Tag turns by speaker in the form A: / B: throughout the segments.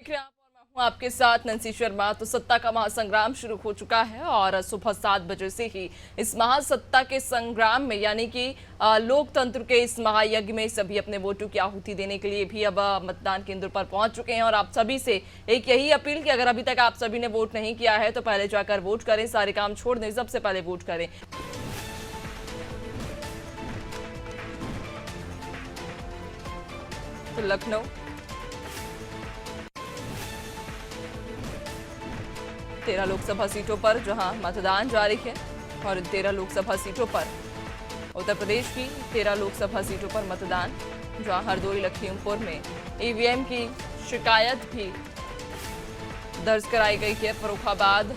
A: देख रहे हैं आप और मैं हूं आपके साथ नंसी शर्मा। तो सत्ता का महासंग्राम शुरू हो चुका है और सुबह 7 बजे से ही इस महासत्ता के संग्राम में यानी कि लोकतंत्र के इस महायज्ञ में सभी अपने वोटों की आहुति देने के लिए भी अब मतदान केंद्र पर पहुंच चुके हैं। और आप सभी से एक यही अपील कि अगर अभी तक आप सभी ने वोट नहीं किया है तो पहले जाकर वोट करें, सारे काम छोड़ दें, सबसे पहले वोट करें। तो लखनऊ 13 लोकसभा सीटों पर जहां मतदान जारी है और 13 लोकसभा सीटों पर उत्तर प्रदेश की 13 लोकसभा सीटों पर मतदान, जहां हरदोई लखीमपुर में ईवीएम की शिकायत भी दर्ज कराई गई है। फर्रुखाबाद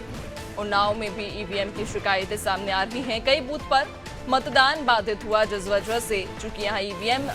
A: उन्नाव में भी ईवीएम की शिकायतें सामने आ रही हैं। कई बूथ पर मतदान बाधित हुआ जिस वजह से, चूंकि यहाँ ईवीएम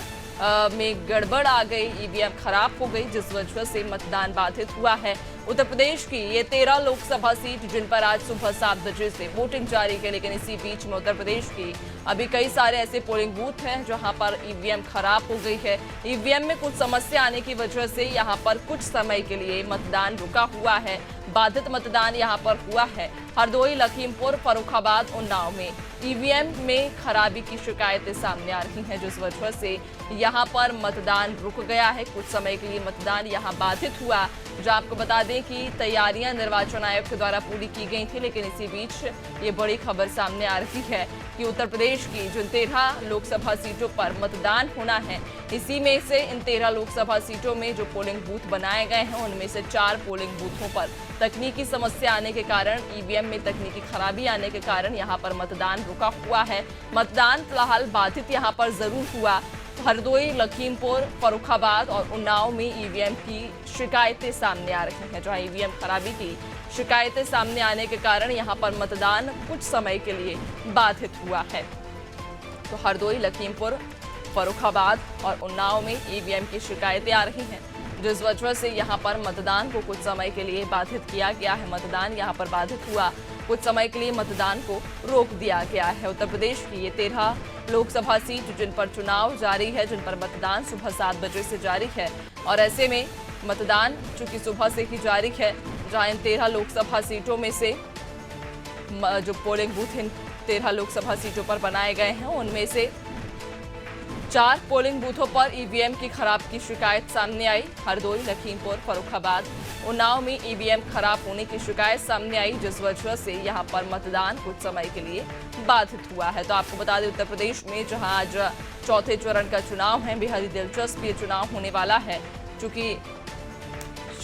A: में गड़बड़ आ गई, ईवीएम खराब हो गई जिस वजह से मतदान बाधित हुआ है। उत्तर प्रदेश की ये 13 लोकसभा सीट जिन पर आज सुबह 7 बजे से वोटिंग जारी है, लेकिन इसी बीच में उत्तर प्रदेश की अभी कई सारे ऐसे पोलिंग बूथ हैं जहां पर ईवीएम खराब हो गई है। ईवीएम में कुछ समस्या आने की वजह से यहां पर कुछ समय के लिए मतदान रुका हुआ है, बाधित मतदान यहां पर हुआ है। हरदोई लखीमपुर फर्रुखाबाद उन्नाव में ईवीएम में खराबी की शिकायतें सामने आ रही हैं जिस वजह से यहां पर मतदान रुक गया है। कुछ समय के लिए मतदान यहां बाधित हुआ। जो आपको बता दें कि तैयारियां निर्वाचन आयोग के द्वारा पूरी की गई थी, लेकिन इसी बीच ये बड़ी खबर सामने आ रही है कि उत्तर प्रदेश की जिन 13 लोकसभा सीटों पर मतदान होना है, इसी में से इन 13 लोकसभा सीटों में जो पोलिंग बूथ बनाए गए हैं उनमें से 4 पोलिंग बूथों पर तकनीकी समस्या आने के कारण, ईवीएम में तकनीकी खराबी आने के कारण यहाँ पर मतदान रुका हुआ है। मतदान फिलहाल बाधित यहाँ पर जरूर हुआ। हरदोई लखीमपुर फर्रुखाबाद और उन्नाव में ईवीएम की शिकायतें सामने आ रही हैं, जहां ईवीएम खराबी की शिकायतें सामने आने के कारण यहां पर मतदान कुछ समय के लिए बाधित हुआ है। तो हरदोई लखीमपुर फर्रुखाबाद और उन्नाव में ईवीएम की शिकायतें आ रही हैं जिस वजह से यहां पर मतदान को कुछ समय के लिए बाधित किया गया है। मतदान यहां पर बाधित हुआ, कुछ समय के लिए मतदान को रोक दिया गया है। उत्तर प्रदेश की ये 13 लोकसभा सीट जिन पर चुनाव जारी है, जिन पर मतदान सुबह 7 बजे से जारी है, और ऐसे में मतदान चूंकि सुबह से ही जारी है, जहां इन 13 लोकसभा सीटों में से जो पोलिंग बूथ इन 13 लोकसभा सीटों पर बनाए गए हैं उनमें से 4 पोलिंग बूथों पर ईवीएम की खराब की शिकायत सामने आई। हरदोई लखीमपुर फर्रुखाबाद उन्नाव में ईवीएम खराब होने की शिकायत सामने आई जिस वजह से यहां पर मतदान कुछ समय के लिए बाधित हुआ है। तो आपको बता दें उत्तर प्रदेश में जहां आज चौथे चरण का चुनाव है, बेहद ही दिलचस्प ये चुनाव होने वाला है, चूंकि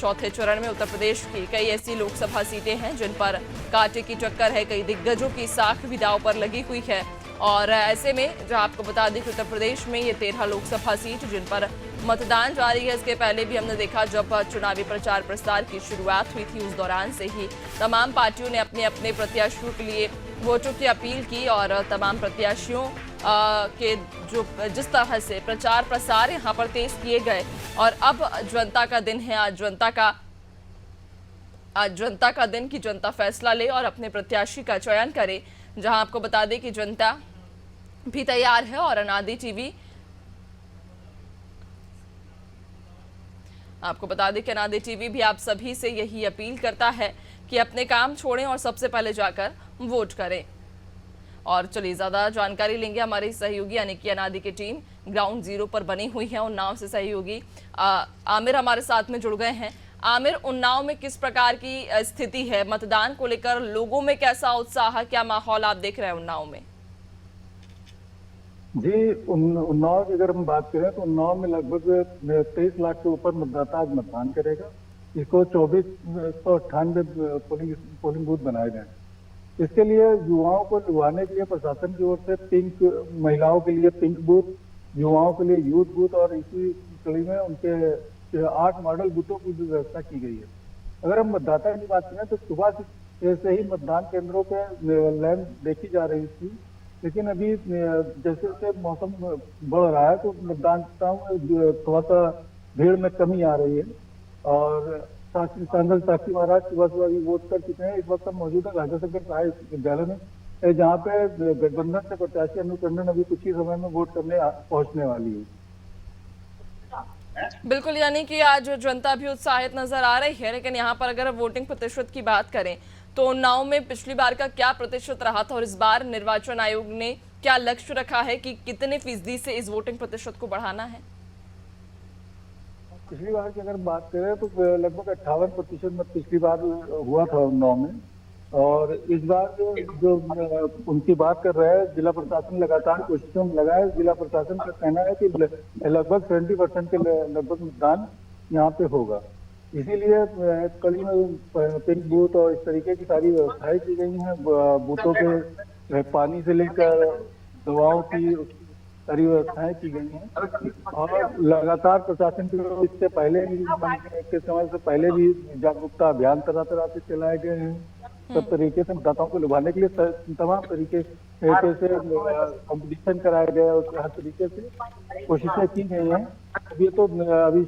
A: चौथे चरण में उत्तर प्रदेश की कई ऐसी लोकसभा सीटें हैं जिन पर कांटे की टक्कर है, कई दिग्गजों की साख भी दांव पर लगी हुई है। और ऐसे में जो आपको बता दें कि उत्तर प्रदेश में ये 13 लोकसभा सीट जिन पर मतदान जारी है, इसके पहले भी हमने देखा जब चुनावी प्रचार प्रसार की शुरुआत हुई थी उस दौरान से ही तमाम पार्टियों ने अपने अपने प्रत्याशियों के लिए वोटों की अपील की और तमाम प्रत्याशियों के जो जिस तरह से प्रचार प्रसार यहाँ पर तेज किए गए। और अब जनता का दिन है, आज जनता का दिन की जनता फैसला ले और अपने प्रत्याशी का चयन करे। जहां आपको बता दें कि जनता भी तैयार है और अनादि टीवी आपको बता दें कि अनादि टीवी भी आप सभी से यही अपील करता है कि अपने काम छोड़ें और सबसे पहले जाकर वोट करें। और चलिए ज्यादा जानकारी लेंगे, हमारे सहयोगी यानी कि अनादि की टीम ग्राउंड जीरो पर बनी हुई है। उन्नाव से सहयोगी आमिर हमारे साथ में जुड़ गए हैं। आमिर, उन्नाव में किस प्रकार की स्थिति है, मतदान को लेकर लोगों में कैसा उत्साह, क्या माहौल आप देख रहे हैं उन्नाव में?
B: जी, उन्नाव की अगर हम बात करें तो उन्नाव में लगभग 23 लाख के ऊपर मतदाता आज मतदान करेगा। इसको 2498 पोलिंग बूथ बनाए गए। इसके लिए युवाओं को लुभाने के लिए प्रशासन की ओर से पिंक, महिलाओं के लिए पिंक बूथ, युवाओं के लिए यूथ बूथ और इसी कड़ी में उनके 8 मॉडल बूथों की भी व्यवस्था की गई है। अगर हम मतदाता की बात करें तो सुबह से ही मतदान केंद्रों पे लाइन देखी जा रही थी, लेकिन अभी जैसे जैसे मौसम बढ़ रहा है तो मतदाताओं में थोड़ा सा भीड़ में कमी आ रही है। और सांसद साक्षी महाराज सुबह सुबह भी वोट कर चुके हैं। इस वक्त हम मौजूद है राजाशंकर सहाय विद्यालय में, जहाँ पे गठबंधन से प्रत्याशी अनु टंडन अभी कुछ ही समय में वोट करने पहुंचने वाली है।
A: बिल्कुल, यानी कि आज जनता भी उत्साहित नजर आ रही है, लेकिन यहाँ पर अगर वोटिंग प्रतिशत की बात करें तो उन्नाव में पिछली बार का क्या प्रतिशत रहा था और इस बार निर्वाचन आयोग ने क्या लक्ष्य रखा है कि कितने फीसदी से इस वोटिंग प्रतिशत को बढ़ाना है?
B: पिछली बार की अगर बात करें तो लगभग 58% मत पिछली बार हुआ था उन्नाव में। और इस बार जो उनकी बात कर रहे हैं, जिला प्रशासन लगातार कोशिशों में लगा है। जिला प्रशासन का कहना है कि लगभग 70% के लगभग मतदान यहाँ पे होगा। इसीलिए कड़ी में पिन बूथ और इस तरीके की सारी व्यवस्थाएं की गई हैं। बूथों के पानी से लेकर दवाओं की सारी व्यवस्थाएं की गई हैं। और लगातार प्रशासन की ओर इससे पहले भी के समय से पहले भी जागरूकता अभियान तरह तरह से चलाए गए हैं। सब तरीके से मतदाताओं को लुभाने के लिए तमाम तरीके से कंपटीशन कराए गए और हर तरीके से कोशिशें की गई हैं। अब ये तो अभी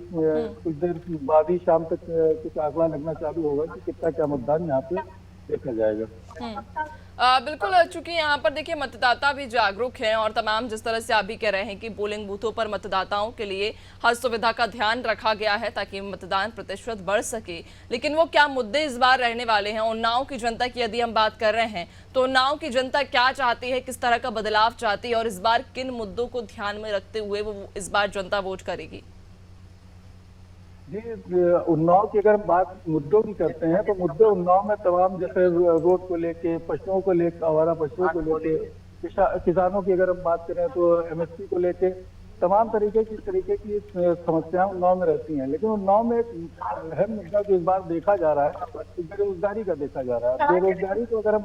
B: कुछ देर बाद ही शाम तक कुछ आंकड़ा लगना चालू होगा कि कितना क्या मतदान यहाँ पे देखा जाएगा।
A: बिल्कुल, चूंकि यहाँ पर देखिए मतदाता भी जागरूक हैं और तमाम जिस तरह से आप भी कह रहे हैं कि पोलिंग बूथों पर मतदाताओं के लिए हर सुविधा का ध्यान रखा गया है ताकि मतदान प्रतिशत बढ़ सके, लेकिन वो क्या मुद्दे इस बार रहने वाले हैं? उन्नाव की जनता की यदि हम बात कर रहे हैं तो उन्नाव की जनता क्या चाहती है, किस तरह का बदलाव चाहती है और इस बार किन मुद्दों को ध्यान में रखते हुए वो इस बार जनता वोट करेगी?
B: जी, उन्नाव की अगर हम बात मुद्दों की करते हैं तो मुद्दे उन्नाव में तमाम, जैसे रोड को लेके, पशुओं को लेकर, आवारा पशुओं को लेके, किसानों की अगर हम बात करें तो एमएसपी को लेके तमाम तरीके की समस्याएं उन्नाव में रहती हैं। लेकिन उन्नाव में एक अहम मुद्दा जो इस बार देखा जा रहा है बेरोजगारी का देखा जा रहा है। बेरोजगारी को अगर हम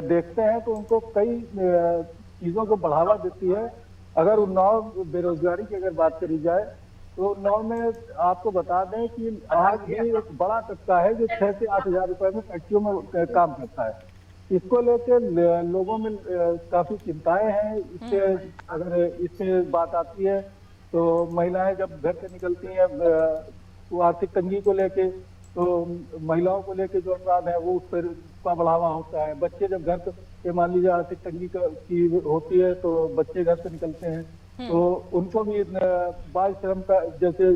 B: देखते हैं तो उनको कई चीजों को बढ़ावा देती है। अगर उन्नाव बेरोजगारी की अगर बात करी जाए तो उन्नाव में आपको बता दें कि आज भी एक बड़ा तबका है जो 6 से 8 हजार रुपए में फैक्ट्रियों में काम करता है। इसको लेकर लोगों में काफी चिंताएं हैं। इससे अगर इससे बात आती है तो महिलाएं जब घर से निकलती हैं तो आर्थिक तंगी को लेके, तो महिलाओं को लेके जो अपराध है वो उस पर का बढ़ावा होता है। बच्चे जब घर पे मान लीजिए आर्थिक तंगी की होती है तो बच्चे घर से निकलते हैं तो उनको भी बाल श्रम का जैसे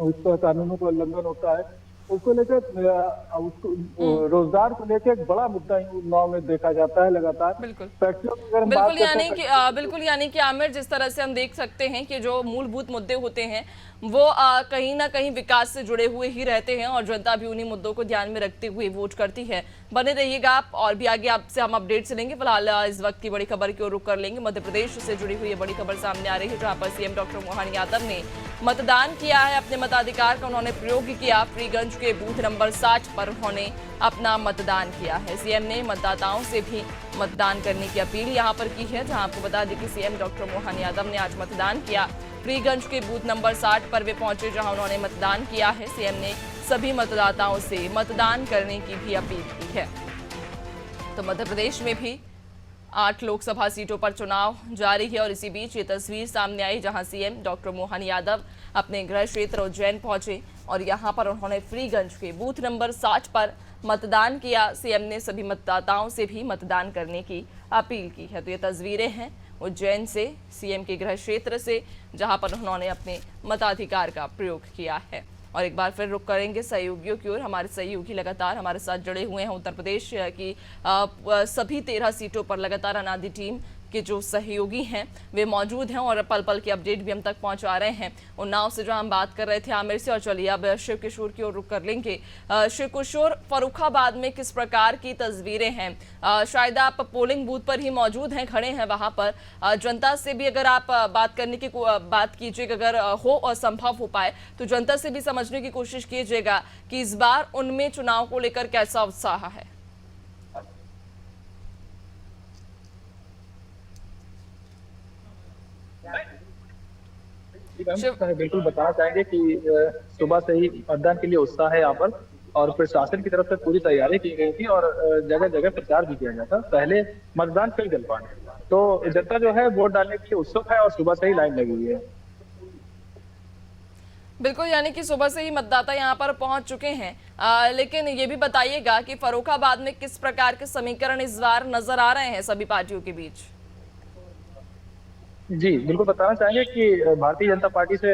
B: उसका कानूनों का उल्लंघन होता है, उसको लेकर उसको रोजगार को लेकर एक बड़ा मुद्दा उन्नाव में देखा जाता है लगातार।
A: बिल्कुल
B: फैक्ट्रियों की अगर हम
A: बिल्कुल,
B: बात करते हैं
A: बिल्कुल यानी कि आमिर, जिस तरह से हम देख सकते हैं कि जो मूलभूत मुद्दे होते हैं वो कहीं ना कहीं विकास से जुड़े हुए ही रहते हैं और जनता भी उन्हीं मुद्दों को ध्यान में रखते हुए वोट करती है। बने रहिएगा आप, और भी आगे आपसे हम अपडेट्स लेंगे। फिलहाल इस वक्त की बड़ी खबर की ओर रुख कर लेंगे। मध्य प्रदेश से जुड़ी हुई ये बड़ी खबर सामने आ रही है जहां पर सीएम डॉक्टर मोहन यादव ने मतदान किया है। अपने मताधिकार का उन्होंने प्रयोग किया। फ्रीगंज के बूथ नंबर 60 पर उन्होंने अपना मतदान किया है। सीएम ने मतदाताओं से भी मतदान करने की अपील यहां पर की है। जहां आपको बता दें कि सीएम डॉक्टर मोहन यादव ने आज मतदान किया। फ्रीगंज के बूथ नंबर 60 पर वे पहुंचे जहां उन्होंने मतदान किया है। सीएम ने सभी मतदाताओं से मतदान करने की भी अपील की है। तो मध्य प्रदेश में भी 8 लोकसभा सीटों पर चुनाव जारी है और इसी बीच ये तस्वीर सामने आई जहां सीएम डॉक्टर मोहन यादव अपने गृह क्षेत्र उज्जैन पहुंचे और यहां पर उन्होंने फ्रीगंज के बूथ नंबर 60 पर मतदान किया। सीएम ने सभी मतदाताओं से भी मतदान करने की अपील की है। तो ये तस्वीरें हैं उज्जैन से, सीएम के गृह क्षेत्र से, जहां पर उन्होंने अपने मताधिकार का प्रयोग किया है। और एक बार फिर रुक करेंगे सहयोगियों की ओर। हमारे सहयोगी लगातार हमारे साथ जुड़े हुए हैं। उत्तर प्रदेश की सभी 13 सीटों पर लगातार अनादि टीम के जो सहयोगी हैं वे मौजूद हैं और पल पल की अपडेट भी हम तक पहुंचा रहे हैं। उन्नाव से जो हम बात कर रहे थे आमिर से, और चलिए अब शिव किशोर की ओर रुक कर लेंगे। शिव किशोर, फर्रुखाबाद में किस प्रकार की तस्वीरें हैं? शायद आप पोलिंग बूथ पर ही मौजूद हैं, खड़े हैं वहां पर। जनता से भी अगर आप बात करने की बात कीजिएगा, अगर हो और संभव हो पाए तो जनता से भी समझने की कोशिश कीजिएगा कि इस बार उनमें चुनाव को लेकर कैसा उत्साह है।
C: बिल्कुल बताना चाहेंगे कि सुबह से ही मतदान के लिए उत्साह है यहाँ पर और प्रशासन की तरफ से पूरी तैयारी की गई थी और जगह जगह प्रचार भी किया गया था। पहले मतदान फिर जलपान, तो जनता जो है वोट डालने के लिए उत्सुक है और सुबह से ही लाइन लगी हुई है।
A: बिल्कुल, यानी कि सुबह से ही मतदाता यहाँ पर पहुंच चुके हैं। लेकिन ये भी बताइएगा कि फर्रुखाबाद में किस प्रकार के समीकरण इस बार नजर आ रहे हैं सभी पार्टियों के बीच?
C: जी बिल्कुल बताना चाहेंगे कि भारतीय जनता पार्टी से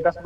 C: 10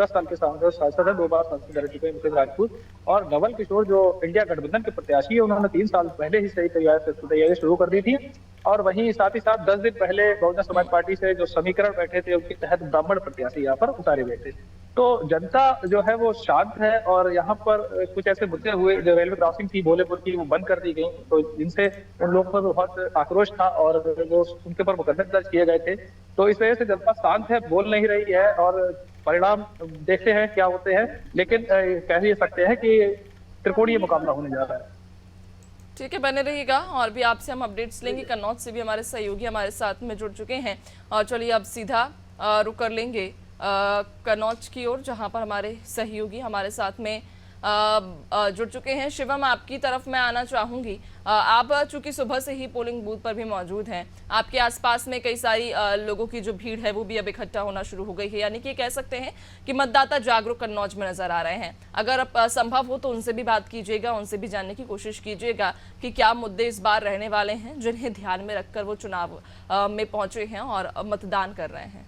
C: साल के सांसद है, 2 बार सांसद रह चुके हैं मिथिलेश राजपूत। और धवल किशोर जो इंडिया गठबंधन के प्रत्याशी है, उन्होंने 3 साल पहले ही सही तैयारी शुरू कर दी थी। और वहीं साथ ही साथ 10 दिन पहले बहुजन समाज पार्टी से जो समीकरण बैठे थे, उनके तहत ब्राह्मण प्रत्याशी यहाँ पर उतारे गए थे। तो जनता जो है वो शांत है, और यहाँ पर कुछ ऐसे मुद्दे हुए, जो रेलवे क्रॉसिंग थी भोलेपुर की, वो बंद कर दी गई, तो जिनसे उन लोगों पर बहुत आक्रोश था और वो उनके ऊपर मुकदमे दर्ज किए गए थे। तो इस वजह से जनता शांत है, बोल नहीं रही है, और परिणाम देखते हैं क्या होते हैं। लेकिन कह ही सकते हैं कि त्रिकोणीय मुकाबला होने जा रहा है।
A: ठीक है, बने रहिएगा और भी आपसे हम अपडेट्स लेंगे। कन्नौज से भी हमारे सहयोगी हमारे साथ में जुड़ चुके हैं, और चलिए अब सीधा रुक कर लेंगे कन्नौज की ओर, जहां पर हमारे सहयोगी हमारे साथ में जुड़ चुके हैं। शिवम, आपकी तरफ मैं आना चाहूंगी। आप चूंकि सुबह से ही पोलिंग बूथ पर भी मौजूद हैं, आपके आसपास में कई सारी लोगों की जो भीड़ है वो भी अब इकट्ठा होना शुरू हो गई है, यानी कि कह सकते हैं कि मतदाता जागरूक कन्नौज में नजर आ रहे हैं। अगर संभव हो तो उनसे भी बात कीजिएगा, उनसे भी जानने की कोशिश कीजिएगा कि क्या मुद्दे इस बार रहने वाले हैं जिन्हें ध्यान में रखकर वो चुनाव में पहुंचे हैं और मतदान कर रहे हैं।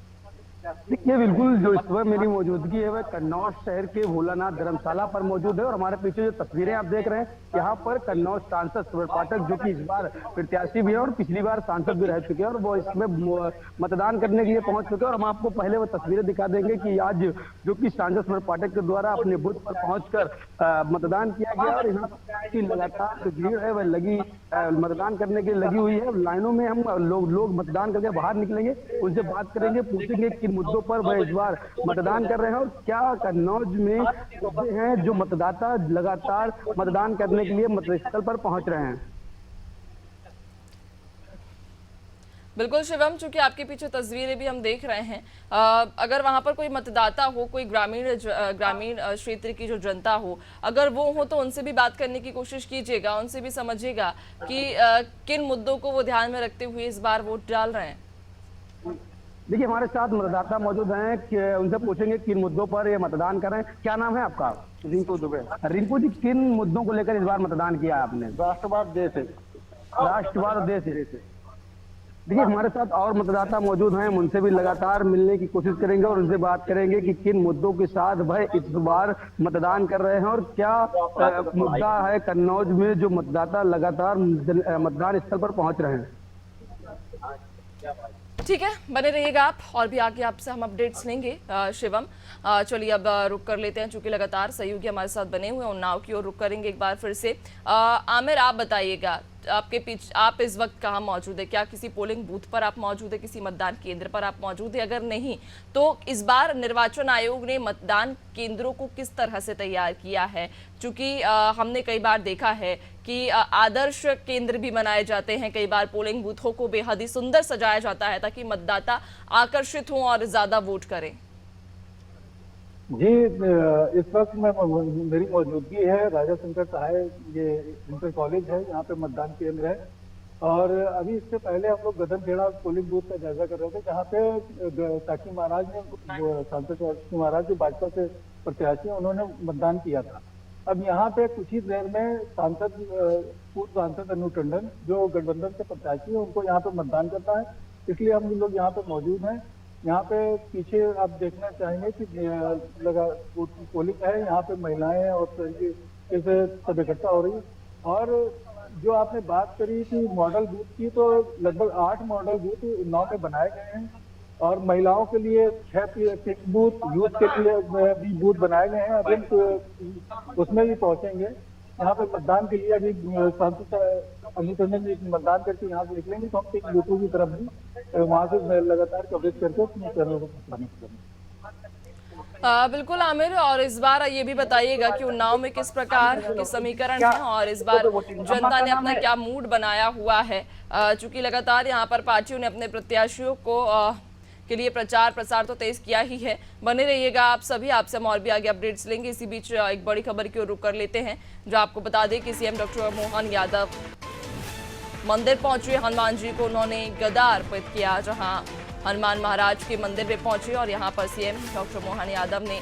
D: देखिए, बिल्कुल जो इस वक्त मेरी मौजूदगी है वह कन्नौज शहर के भोलानाथ धर्मशाला पर मौजूद है। और हमारे पीछे जो तस्वीरें आप देख रहे हैं, यहाँ पर कन्नौज सांसद सुब्रत पाठक, जो कि इस बार प्रत्याशी भी है और पिछली बार सांसद भी रह चुके हैं, और वो इसमें मतदान करने के लिए पहुंच चुके हैं। और हम आपको पहले वो तस्वीरें दिखा देंगे कि आज जो कि सांसद सुब्रत पाठक के द्वारा अपने बूथ पर पहुंचकर मतदान किया गया। और यहाँ की लगातार जो भीड़ है वह लगी मतदान करने के लिए लगी हुई है। लाइनों में हम लोग मतदान करके बाहर निकलेंगे, उनसे बात करेंगे, पूछेंगे किन मुद्दों पर वह इस बार मतदान कर रहे हैं, और क्या कन्नौज में मुद्दे हैं जो मतदाता लगातार मतदान करने के लिए मतस्थल पर पहुंच रहे हैं।
A: बिल्कुल शिवम, चूंकि आपके पीछे तस्वीरें भी हम देख रहे हैं, अगर वहां पर कोई मतदाता हो, कोई ग्रामीण क्षेत्र की जो जनता हो, अगर वो हो तो उनसे भी बात करने की कोशिश कीजिएगा, उनसे भी समझिएगा कि किन मुद्दों को वो ध्यान में रखते हुए इस बार वोट डाल रहे हैं।
D: देखिए, हमारे साथ मतदाता मौजूद हैं कि उनसे पूछेंगे किन मुद्दों पर ये मतदान कर रहे हैं। क्या नाम है आपका?
B: रिंकू दुबे।
D: रिंकू जी, किन मुद्दों को लेकर इस बार मतदान किया आपने?
B: राष्ट्रवाद देश है।
D: राष्ट्रवाद और देश है। देखिए, हमारे साथ और मतदाता मौजूद हैं, उनसे भी लगातार मिलने की कोशिश करेंगे और उनसे बात करेंगे कि किन मुद्दों के साथ वह इस बार मतदान कर रहे हैं, और क्या मुद्दा है कन्नौज में जो मतदाता लगातार मतदान स्थल पर पहुंच रहे हैं।
A: ठीक है, बने रहिएगा आप, और भी आगे आपसे हम अपडेट्स लेंगे। शिवम, चलिए अब रुक कर लेते हैं, चूंकि लगातार सहयोगी हमारे साथ बने हुए हैं। उन्नाव की ओर रुक करेंगे एक बार फिर से। आमिर, आप बताइएगा, आपके पीछे आप इस वक्त कहाँ मौजूद है? क्या किसी पोलिंग बूथ पर आप मौजूद है, किसी मतदान केंद्र पर आप मौजूद है? अगर नहीं तो इस बार निर्वाचन आयोग ने मतदान केंद्रों को किस तरह से तैयार किया है? चूंकि हमने कई बार देखा है कि आदर्श केंद्र भी बनाए जाते हैं, कई बार पोलिंग बूथों को बेहद ही सुंदर सजाया जाता है ताकि मतदाता आकर्षित हों और ज्यादा वोट करें।
B: जी, इस वक्त मेरी मौजूदगी है राजा शंकर सहाय, ये इंटर कॉलेज है, यहाँ पे मतदान केंद्र है। और अभी इससे पहले हम लोग गदनखेड़ा पोलिंग बूथ का जायजा कर रहे थे, जहाँ पे साक्षी महाराज ने, सांसद साक्षी महाराज जो भाजपा से प्रत्याशी हैं, उन्होंने मतदान किया था। अब यहाँ पे कुछ ही देर में पूर्व सांसद अनु टंडन, जो गठबंधन के प्रत्याशी है, उनको यहाँ पे मतदान करना है, इसलिए हम लोग यहाँ पे मौजूद हैं। यहाँ पे पीछे आप देखना चाहेंगे कि लगा पोलिंग है, यहाँ पे महिलाएं और तरीके से सब इकट्ठा हो रही है। और जो आपने बात करी थी मॉडल बूथ की, तो लगभग 8 मॉडल बूथ उन्नाव में बनाए गए हैं, और महिलाओं के लिए 6 पिंक बूथ, यूथ के लिए भी बूथ बनाए गए हैं। अभी उसमें भी पहुंचेंगे। यहाँ पे मतदान के लिए अभी सांसद अनु टंडन जी मतदान करके यहाँ से निकलेंगे, तो हम पिंक बूथों की तरफ भी वहाँ से लगातार कवरेज करके अपने चैनल को
A: बिल्कुल आमिर, और इस बार ये भी बताइएगा कि उन्नाव में किस प्रकार के समीकरण हैं और इस बार जनता ने अपना क्या मूड बनाया हुआ है। चूंकि लगातार यहाँ पर पार्टियों ने अपने प्रत्याशियों को के लिए प्रचार प्रसार तो तेज किया ही है। बने रहिएगा आप सभी, आपसे हम और भी आगे अपडेट्स लेंगे। इसी बीच एक बड़ी खबर की ओर रुक कर लेते हैं, जो आपको बता दें कि सीएम डॉक्टर मोहन यादव मंदिर पहुंचे। हनुमान जी को उन्होंने गदा अर्पित किया, जहां हनुमान महाराज के मंदिर में पहुंचे और यहां पर सीएम डॉक्टर मोहन यादव ने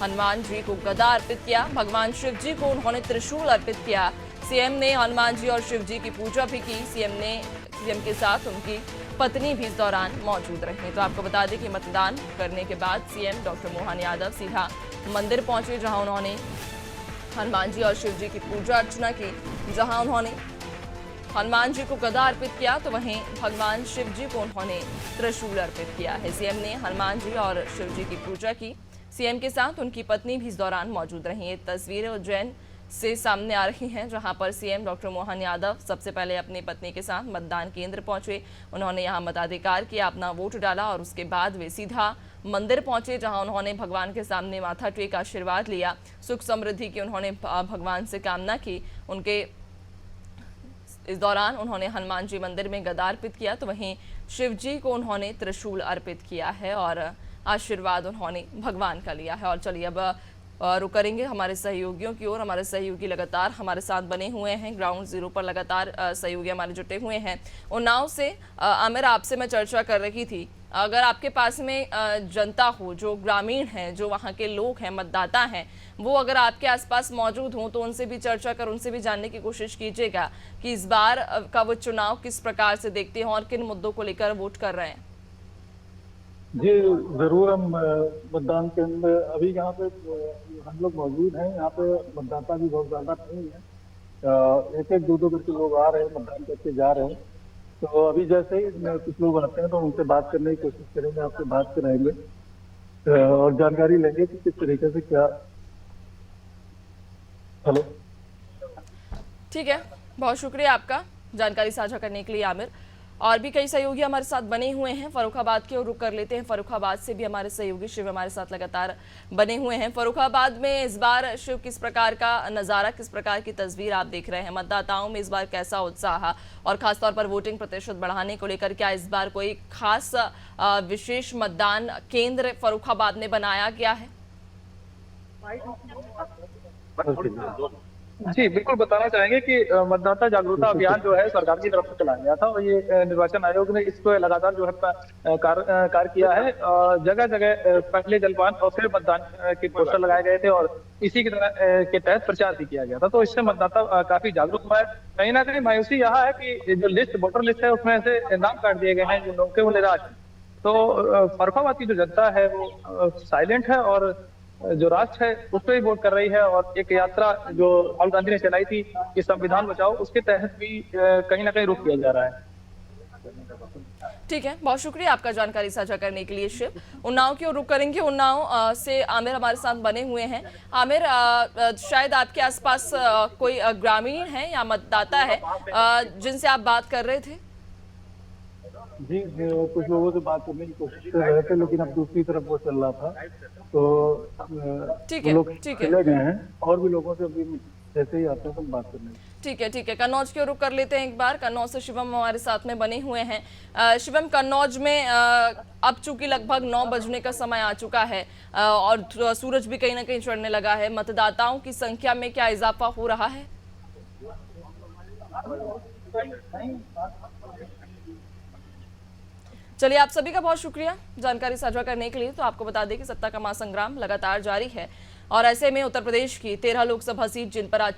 A: हनुमान जी को गदा अर्पित किया। भगवान शिव जी को उन्होंने त्रिशूल अर्पित किया। सीएम ने हनुमान जी और शिव जी की पूजा भी की। सीएम के साथ उनकी पत्नी भी इस दौरान मौजूद रही। तो आपको बता दें कि मतदान करने के बाद सीएम डॉक्टर मोहन यादव सीधा मंदिर पहुंचे, जहां उन्होंने हनुमान जी और शिव जी की पूजा अर्चना की। जहां उन्होंने हनुमान जी को गदा अर्पित किया तो वहीं भगवान शिव जी को उन्होंने त्रिशूल अर्पित किया है। सीएम ने हनुमान जी और शिव जी की पूजा की। सीएम के साथ उनकी पत्नी भी इस दौरान मौजूद रही। ये तस्वीरें उज्जैन से सामने आ रही हैं, जहां पर सीएम डॉक्टर मोहन यादव सबसे पहले अपनी पत्नी के साथ मतदान केंद्र पहुंचे। उन्होंने यहां मताधिकार किया, अपना वोट डाला और उसके बाद वे सीधा मंदिर पहुंचे, जहां उन्होंने भगवान के सामने माथा टेक आशीर्वाद लिया। सुख समृद्धि की उन्होंने भगवान से कामना की। उनके इस दौरान उन्होंने हनुमान जी मंदिर में गदा अर्पित किया तो वहीं शिव जी को उन्होंने त्रिशूल अर्पित किया है और आशीर्वाद उन्होंने भगवान का लिया है। और चलिए अब रुक करेंगे हमारे सहयोगियों की ओर। हमारे सहयोगी लगातार हमारे साथ बने हुए हैं, ग्राउंड जीरो पर लगातार सहयोगी हमारे जुटे हुए हैं। उन्नाव से आमिर, आपसे मैं चर्चा कर रही थी, अगर आपके पास में जनता हो, जो ग्रामीण हैं, जो वहाँ के लोग हैं, मतदाता हैं, वो अगर आपके आसपास मौजूद हों तो उनसे भी चर्चा कर, उनसे भी जानने की कोशिश कीजिएगा कि इस बार का वो चुनाव किस प्रकार से देखते हैं और किन मुद्दों को लेकर वोट कर रहे हैं।
B: जी जरूर, हम मतदान केंद्र अभी यहाँ पे हम लोग मौजूद हैं। यहाँ पे मतदाता भी बहुत ज्यादा नहीं है, एक एक दो करके लोग आ रहे हैं, मतदान करके जा रहे हैं। तो अभी जैसे ही कुछ लोग आते हैं तो उनसे बात करने की कोशिश करेंगे, आपसे बात कराएंगे और जानकारी लेंगे कि किस तरीके से क्या। हेलो,
A: ठीक है, बहुत शुक्रिया आपका जानकारी साझा करने के लिए आमिर। और भी कई सहयोगी हमारे साथ बने हुए हैं फर्रुखाबाद के, और रुक कर लेते हैं फर्रुखाबाद से भी हमारे सहयोगी शिव हमारे साथ लगातार बने हुए हैं। फर्रुखाबाद में इस बार शिव किस प्रकार का नज़ारा, किस प्रकार की तस्वीर आप देख रहे हैं? मतदाताओं में इस बार कैसा उत्साह और खासतौर पर वोटिंग प्रतिशत बढ़ाने को लेकर क्या इस बार कोई खास विशेष मतदान केंद्र फर्रुखाबाद में बनाया गया है?
C: जी बिल्कुल, बताना चाहेंगे कि मतदाता जागरूकता अभियान जो है सरकार की तरफ से चलाया गया था और ये निर्वाचन आयोग ने इसको लगातार जो है कार्य किया है। जगह जगह पहले जलपान और फिर मतदान के पोस्टर लगाए गए थे और इसी की तरह के तहत प्रचार भी किया गया था। तो इससे मतदाता काफी जागरूक हुआ है। कहीं ना कहीं मायूसी यहाँ है कि जो लिस्ट वोटर लिस्ट है उसमें से नाम काट दिए गए हैं, जो लोग थे वो निराश हैं। तो फर्रुखाबाद की जो जनता है वो साइलेंट है और जो राष्ट्र है उस पर ही वोट कर रही है। और एक यात्रा जो राहुल गांधी ने चलाई थी कि संविधान बचाओ, उसके तहत भी कहीं ना कहीं रुख किया जा रहा है।
A: ठीक है, बहुत शुक्रिया आपका जानकारी साझा करने के लिए शिव। उन्नाव की ओर रुख करेंगे। उन्नाव से आमिर हमारे साथ बने हुए हैं। आमिर, शायद आपके आसपास कोई ग्रामीण है या मतदाता है जिनसे आप बात कर रहे थे?
B: जी कुछ लोगों से बात करने की कोशिश कर रहे थे, लेकिन अब दूसरी तरफ वो चल रहा था तो लोग चले गए हैं। और भी लोगों से अभी जैसे ही आते हैं तो बात करने।
A: ठीक है, कन्नौज की ओर रुख कर लेते हैं एक बार। कन्नौज से शिवम हमारे साथ में बने हुए हैं। शिवम, कन्नौज में अब चूंकि लगभग 9 बजने का समय आ चुका है और सूरज भी कहीं ना कहीं चढ़ने लगा है, मतदाताओं की संख्या में क्या इजाफा हो रहा है? चलिए, आप सभी का बहुत शुक्रिया जानकारी साझा करने के लिए। तो आपको बता दें कि सत्ता का महासंग्राम लगातार जारी है और ऐसे में उत्तर प्रदेश की 13 लोकसभा सीट जिन पर आज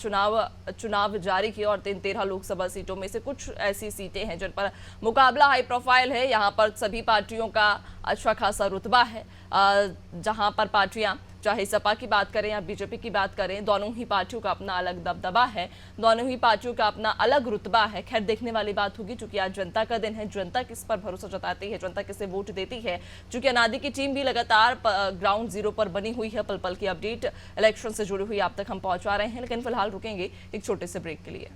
A: चुनाव जारी किया और 13 लोकसभा सीटों में से कुछ ऐसी सीटें हैं जिन पर मुकाबला हाई प्रोफाइल है। यहां पर सभी पार्टियों का अच्छा खासा रुतबा है, जहां पर पार्टियां चाहे सपा की बात करें या बीजेपी की बात करें, दोनों ही पार्टियों का अपना अलग दबदबा है, दोनों ही पार्टियों का अपना अलग रुतबा है। खैर, देखने वाली बात होगी, क्योंकि आज जनता का दिन है, जनता किस पर भरोसा जताती है, जनता किसे वोट देती है। चूंकि अनादि की टीम भी लगातार ग्राउंड जीरो पर बनी हुई है, पल पल की अपडेट इलेक्शन से जुड़ी हुई आप तक हम पहुंचा रहे हैं। लेकिन फिलहाल रुकेंगे एक छोटे से ब्रेक के लिए।